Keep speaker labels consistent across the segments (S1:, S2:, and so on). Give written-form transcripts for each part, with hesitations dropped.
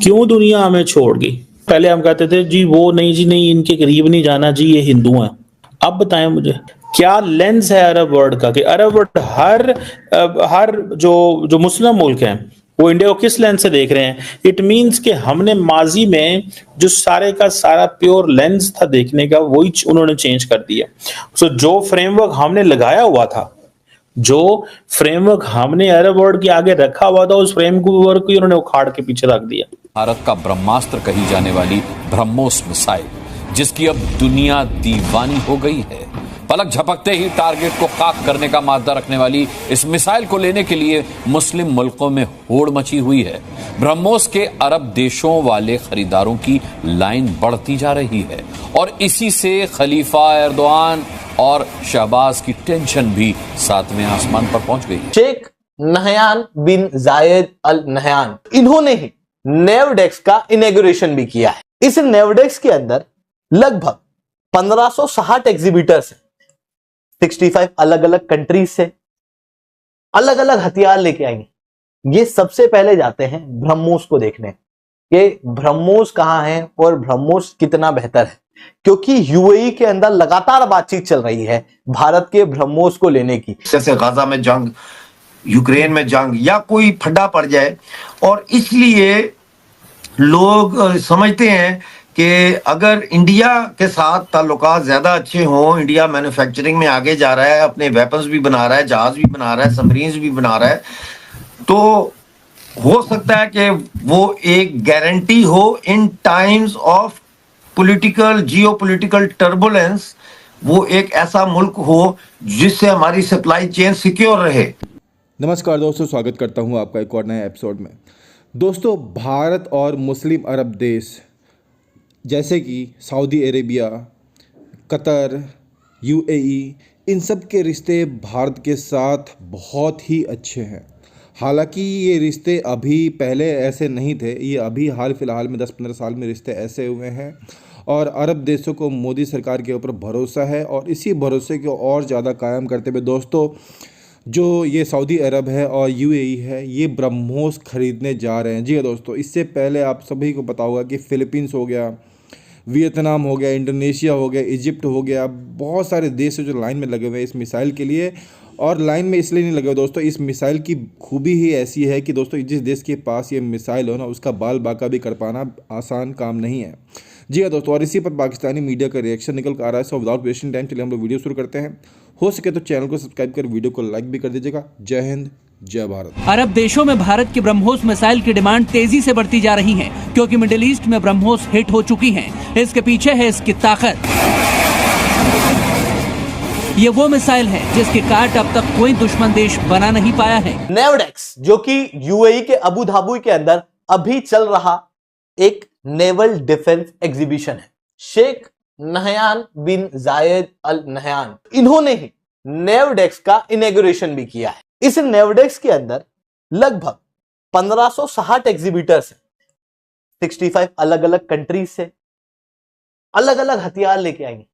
S1: क्यों दुनिया हमें छोड़ गई? पहले हम कहते थे जी वो नहीं जी नहीं, इनके करीब नहीं जाना जी, ये हिंदू हैं। अब बताएं मुझे क्या लेंस है अरब वर्ल्ड का, कि अरब वर्ल्ड हर जो जो मुस्लिम मुल्क हैं वो इंडिया को किस लेंस से देख रहे हैं? इट मींस कि हमने माजी में जो सारे का सारा प्योर लेंस था देखने का, वही उन्होंने चेंज कर दिया। सो जो फ्रेमवर्क हमने लगाया हुआ था, जो फ्रेमवर्क हमने अरब वर्ल्ड के आगे रखा हुआ था, उस फ्रेमवर्क को उन्होंने उखाड़ के पीछे रख दिया।
S2: भारत का ब्रह्मास्त्र कही जाने वाली ब्रह्मोस मिसाइल, जिसकी अब दुनिया दीवानी हो गई है। पलक झपकते ही टारगेट को खाक करने का मादा रखने वाली इस मिसाइल को लेने के लिए मुस्लिम मुल्कों में होड़ मची हुई है। ब्रह्मोस के अरब देशों वाले खरीदारों की लाइन बढ़ती जा रही है और इसी से खलीफा एर्दोआन और शहबाज की टेंशन भी सातवें आसमान पर पहुंच गई है।
S3: शेख नहयान बिन जायद अल नहयान, इन्होंने ही नेवडेक्स का इनॉग्रेशन भी किया है। इस नेवडेक्स के अंदर लगभग 1560 एग्जीबिटर्स हैं, 65 अलग अलग कंट्रीज से अलग अलग हथियार लेके आएंगे। ये सबसे पहले जाते हैं ब्रह्मोस को देखने कि ब्रह्मोस कहां है और ब्रह्मोस कितना बेहतर है, क्योंकि यूएई के अंदर लगातार बातचीत चल रही है भारत के ब्रह्मोस को लेने की।
S4: जैसे गाजा में जंग, यूक्रेन में जंग या कोई फड्डा पड़ जाए, और इसलिए लोग समझते हैं कि अगर इंडिया के साथ ताल्लुकात ज्यादा अच्छे हों, इंडिया मैन्युफैक्चरिंग में आगे जा रहा है, अपने वेपन्स भी बना रहा है, जहाज भी बना रहा है, सबमरीन्स भी बना रहा है, तो हो सकता है कि वो एक गारंटी हो in times of political geopolitical turbulence, वो एक ऐसा मुल्क हो जिससे हमारी सप्लाई चेन सिक्योर रहे।
S5: नमस्कार दोस्तों, स्वागत करता हूं आपका एक और नए एपिसोड में। दोस्तों, भारत और मुस्लिम अरब देश जैसे कि सऊदी अरेबिया, कतर, यूएई, इन सब के रिश्ते भारत के साथ बहुत ही अच्छे हैं। हालांकि ये रिश्ते अभी पहले ऐसे नहीं थे, ये अभी हाल फिलहाल में 10-15 साल में रिश्ते ऐसे हुए हैं और अरब देशों को मोदी सरकार के ऊपर भरोसा है और इसी भरोसे को और ज़्यादा कायम करते हुए दोस्तों, जो ये सऊदी अरब है और यूएई है, ये ब्रह्मोस खरीदने जा रहे हैं। जी हाँ दोस्तों, इससे पहले आप सभी को पता होगा कि फ़िलीपींस हो गया, वियतनाम हो गया, इंडोनेशिया हो गया, इजिप्ट हो गया, बहुत सारे देश जो लाइन में लगे हुए हैं इस मिसाइल के लिए। और लाइन में इसलिए नहीं लगे हुए दोस्तों, इस मिसाइल की खूबी ही ऐसी है कि दोस्तों, जिस देश के पास ये मिसाइल हो ना, उसका बाल बाका भी कर पाना आसान काम नहीं है। जी हाँ दोस्तों, और इसी पर पाकिस्तानी मीडिया का रिएक्शन निकल कर आ रहा है। सो विदाउट वेस्टिंग टाइम चलिए हम लोग वीडियो शुरू करते हैं। हो सके तो चैनल को सब्सक्राइब कर वीडियो को लाइक भी कर दीजिएगा। जय हिंद, जय भारत।
S6: अरब देशों में भारत की ब्रह्मोस मिसाइल की डिमांड तेजी से बढ़ती जा रही है, क्योंकि मिडिल ईस्ट में ब्रह्मोस हिट हो चुकी हैं। इसके पीछे है इसकी ताकत। ये वो मिसाइल है जिसकी काट अब तक कोई दुश्मन देश बना नहीं पाया है।
S3: नेवडेक्स, जो कि यूएई के अबू धाबी के अंदर अभी चल रहा एक नेवल डिफेंस एग्जीबिशन है। शेख नहयान बिन जायद अल नहयान, इन्होंने ही नेवडेक्स का इनॉग्रेशन भी किया है। इस नेवडेक्स के अंदर लगभग 1560 एग्जीबिटर्स हैं, 65 अलग अलग कंट्रीज से अलग अलग हथियार लेके आएंगे।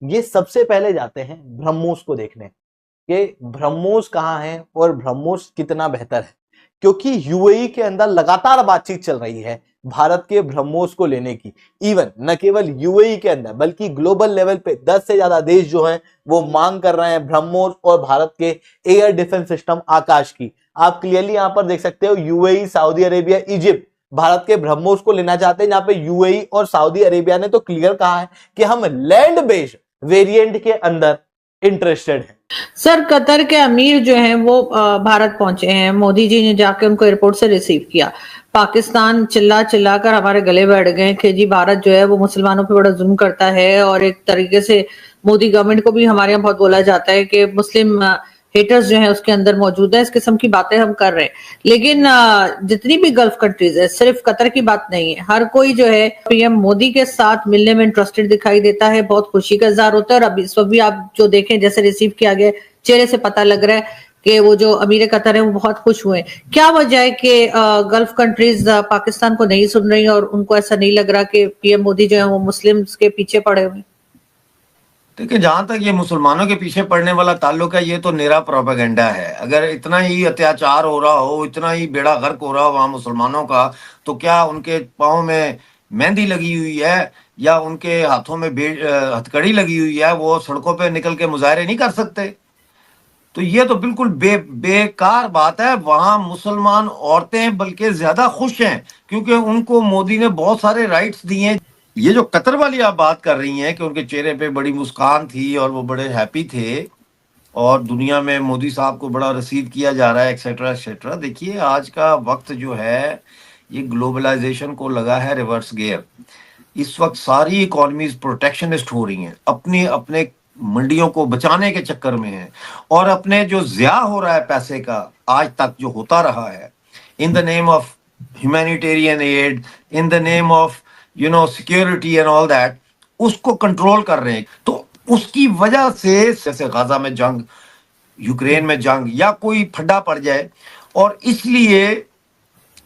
S3: ये सबसे पहले जाते हैं ब्रह्मोस को देखने कि ब्रह्मोस कहां है और ब्रह्मोस कितना बेहतर है, क्योंकि यूएई के अंदर लगातार बातचीत चल रही है भारत के ब्रह्मोस को लेने की। इवन न केवल यूएई के अंदर बल्कि ग्लोबल लेवल पे 10 से ज्यादा देश जो हैं वो मांग कर रहे हैं ब्रह्मोस और भारत के एयर डिफेंस सिस्टम आकाश की। आप क्लियरली यहां पर देख सकते हो, UAE, Saudi Arabia, Egypt Bharat के ब्रह्मोस को लेना चाहते हैं। जहां पे यूएई और सऊदी अरेबिया ने तो क्लियर कहा है कि हम लैंड बेस्ड वेरिएंट के अंदर इंटरेस्टेड है।
S7: सर, कतर के अमीर जो हैं वो भारत पहुंचे हैं। मोदी जी ने जाके उनको एयरपोर्ट से रिसीव किया। पाकिस्तान चिल्ला चिल्ला कर हमारे गले बैठ गए कि जी भारत जो है वो मुसलमानों पे बड़ा जुल्म करता है, और एक तरीके से मोदी गवर्नमेंट को भी हमारे यहाँ बहुत बोला जाता है कि मुस्लिम हेटर्स जो है उसके अंदर मौजूद है। इस किस्म की बातें हम कर रहे हैं, लेकिन जितनी भी गल्फ कंट्रीज है, सिर्फ कतर की बात नहीं है, हर कोई जो है पीएम मोदी के साथ मिलने में इंटरेस्टेड दिखाई देता है। बहुत खुशी का इजहार होता है। और अब इस वक्त भी आप जो देखें, जैसे रिसीव किया गया, चेहरे से पता लग रहा है कि वो जो अमीर कतर है वो बहुत खुश हुए। क्या वजह है कि गल्फ कंट्रीज पाकिस्तान को नहीं सुन रही और उनको ऐसा नहीं लग रहा कि पीएम मोदी जो है वो मुस्लिम्स के पीछे पड़े हुए?
S4: देखिए, जहां तक ये मुसलमानों के पीछे पड़ने वाला ताल्लुक है, ये तो निरा प्रोपेगेंडा है। अगर इतना ही अत्याचार हो रहा हो, इतना ही बेड़ा गर्क हो रहा हो वहां मुसलमानों का, तो क्या उनके पाँव में मेहंदी लगी हुई है या उनके हाथों में हथकड़ी लगी हुई है, वो सड़कों पे निकल के मुजाहरे नहीं कर सकते? तो ये तो बिल्कुल बेकार बात है। वहां मुसलमान औरतें बल्कि ज्यादा खुश हैं क्योंकि उनको मोदी ने बहुत सारे राइट्स दिए हैं। ये जो कतर वाली आप बात कर रही हैं कि उनके चेहरे पे बड़ी मुस्कान थी और वो बड़े हैप्पी थे और दुनिया में मोदी साहब को बड़ा रसीद किया जा रहा है, एक्सेट्रा एक्सेट्रा। देखिए, आज का वक्त जो है ये ग्लोबलाइजेशन को लगा है रिवर्स गियर। इस वक्त सारी इकोनॉमीज प्रोटेक्शनिस्ट हो रही हैं, अपने अपने मंडियों को बचाने के चक्कर में है और अपने जो ज़िया हो रहा है पैसे का आज तक जो होता रहा है, in the name of humanitarian add, in the name of security and all that, उसको कंट्रोल कर रहे हैं। तो उसकी वजह से जैसे गाजा में जंग, यूक्रेन में जंग या कोई फड्डा पड़ जाए, और इसलिए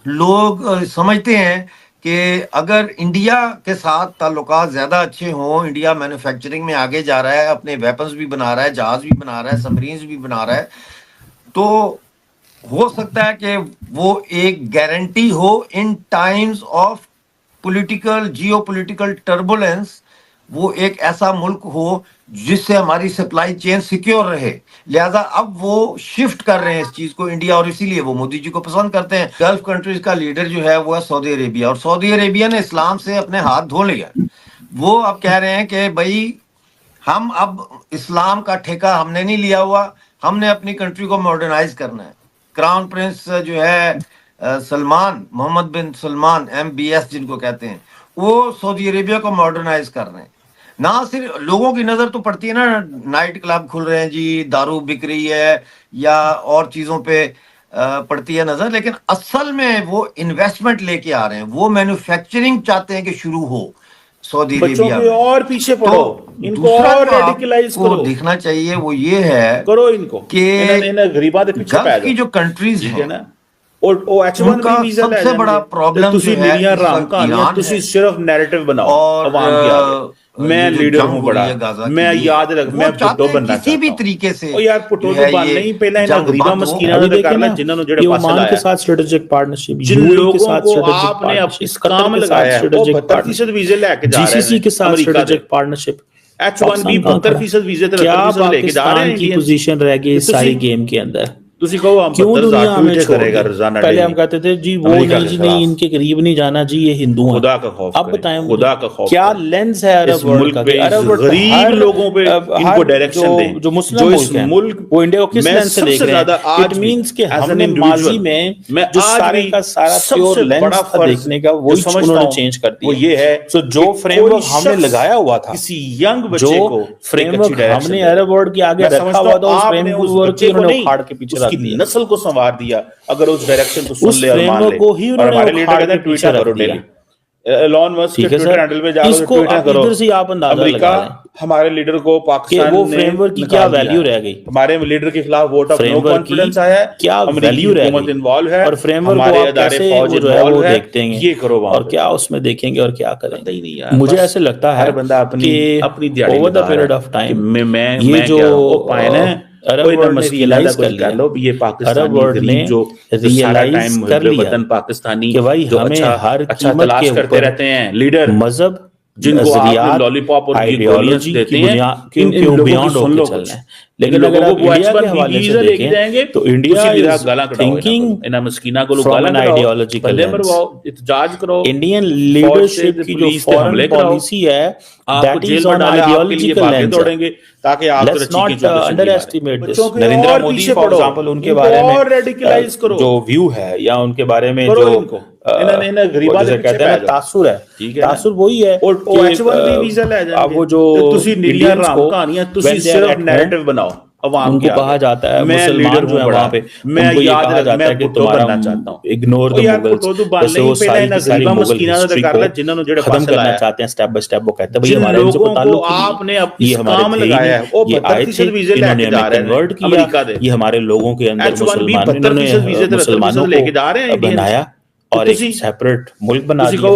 S4: लोग समझते हैं कि अगर इंडिया के साथ ताल्लुकात ज़्यादा अच्छे हों, इंडिया मैन्युफैक्चरिंग में आगे जा रहा है, अपने वेपन्स भी बना रहा है, जहाज भी बना रहा है, सबमरीन्स भी बना रहा है, तो हो सकता है कि वो एक गारंटी हो in times of political geopolitical turbulence, वो एक ऐसा मुल्क हो जिससे हमारी सप्लाई चेन सिक्योर रहे। लिहाजा अब वो शिफ्ट कर रहे हैं इस चीज को इंडिया, और इसीलिए वो मोदी जी को पसंद करते हैं। गल्फ कंट्रीज का लीडर जो है वो है सऊदी अरेबिया, और सऊदी अरेबिया ने इस्लाम से अपने हाथ धो लिया। वो अब कह रहे हैं कि भाई हम अब इस्लाम का ठेका हमने नहीं लिया हुआ, हमने अपनी कंट्री को मॉडर्नाइज करना है। क्राउन प्रिंस जो है सलमान, मोहम्मद बिन सलमान, MBS जिनको कहते हैं, वो सऊदी अरेबिया को मॉडर्नाइज कर रहे हैं। ना सिर्फ लोगों की नजर तो पड़ती है ना, नाइट क्लब खुल रहे हैं जी, दारू बिक रही है या और चीजों पे पड़ती है नजर, लेकिन असल में वो इन्वेस्टमेंट लेके आ रहे हैं, वो मैन्युफैक्चरिंग चाहते हैं कि शुरू हो सऊदी अरेबिया में।
S1: और पीछे पड़ो, इनको और रेडिकलाइज करो,
S4: दिखना चाहिए वो ये है
S1: करो इनको
S4: कि
S1: गरीबा दे पीछे
S4: गल्फ की जो कंट्रीज है ना,
S1: और H1B वीजा
S4: सबसे बड़ा प्रॉब्लम जो है
S1: ईरान है। सिर्फ नैरेटिव बनाओ अवाम के आगे, मैं लीडर हूं बड़ा, मैं याद रख, मैं पुट्टो बनना
S4: किसी भी तरीके से।
S1: ओ यार पुट्टो तो बन नहीं, पहले इन्हें गरीबा मस्कीना दे करना, जिन्होंने जेड़े पास लाया के साथ स्ट्रेटेजिक पार्टनरशिप, जिन लोगों को आपने इस काम लगाया है, 72% वीजे लेके जा रहे हैं, GCC के साथ स्ट्रेटेजिक पार्टनरशिप, H1B 72% वीजे ते लेके जा रहे हैं। की पोजीशन रह गई इस सारी गेम के अंदर। क्यों दुनिया हमें करेगा रोजाना? पहले हम कहते थे जी वो नहीं जी, नहीं इनके करीब नहीं जाना जी, ये हिंदू हैं। खुदा का खौफ, अब बताएं खुदा का खौफ, क्या लेंस है अरब वर्ल्ड का? अरब वर्ल्ड गरीब लोगों पे इनको डायरेक्शन दें, जो मुस्लिम मुल्क, वो इंडिया को किस लेंस से देख रहे हैं? इट मींस कि हमने माजी में जो सारे का सारा प्योर लेंस था देखने का, वो उन्होंने चेंज कर दिया। वो ये है, सो जो फ्रेमवर्क हमने लगाया हुआ था, किसी यंग बच्चे को फ्रेमवर्क हमने अरब वर्ल्ड के आगे रखा हुआ था, उस फ्रेमवर्क को उन्होंने उखाड़ के पीछे नस्ल को संवार दिया। अगर उस डायरेक्शन को सुन ले और मान ले, और हमारे लीडर कहते हैं ट्वीटर करो डेली, एलॉन मस्क के ट्विटर हैंडल पे जाकर ट्वीट करो। इधर से आप अंदाजा लगा लें हमारे लीडर को पाकिस्तान वो फ्रेमवर्क की क्या वैल्यू रह गई, हमारे लीडर के खिलाफ वोट ऑफ नो कॉन्फिडेंस आया है, क्या वैल्यू रह गई, इन्वॉल्व है, और फ्रेमवर्क को आप कैसे जो है वो देखते हैं, ये करो और क्या उसमें देखेंगे और क्या करें। मुझे ऐसे लगता है हर बंदा अपनी over the period of time में ये जो पाए ना अरब वर्ल्ड ने रियलाइज कर लो, ये पाकिस्तानी गरीब जो रियलाइज कर लिया वतन पाकिस्तानी कि भाई हमें हर कीमत तलाश करते रहते हैं लीडर, मजहब जिनको आप लॉलीपॉप और आइडियोलॉजी देते हैं, क्यों बियॉन्ड होके चलना है। लेकिन अगर आप इंडिया के हवाले से देखें तो इंडिया इज थिंकिंग इन मस्कीना को गाला आइडियोलॉजिकल इत्जाज करो। इंडियन लीडरशिप की जो फॉरेन पॉलिसी है that is on ideological lens, दौड़ेंगे ताकि आप let's not under estimate this. Narendra Modi for example, उनके बारे में रेडिकलाइज करो जो व्यू है या उनके बारे में जो इन्हें गरीबा से कहते हैं तासुर है, ठीक है, तासुर वही है। और H1B वीजा ले जाएंगे, अब वो जो तुसी नीलियां राम कहानियां तुसी सिर्फ नैरेटिव बनाओ अवाम को कहा जाता है, मुसलमान जो है वहां पे मैं याद रखता है कि तुम्हारा चाहता हूं इग्नोर द मुगल्स, जैसे वो सारी मस्कीना दा कर ले जिन्होंने जेड़े खत्म करना चाहते हैं स्टेप बाय स्टेप। वो कहते हैं भाई हमारे इनसे को ताल्लुक आपने ये काम लगाया है, वो 32% वीजे लेके जा रहे हैं कन्वर्ट किया, ये हमारे लोगों के अंदर मुसलमानों ने लेके जा रहे हैं बनाया और एक सेपरेट मुल्क बना दिया।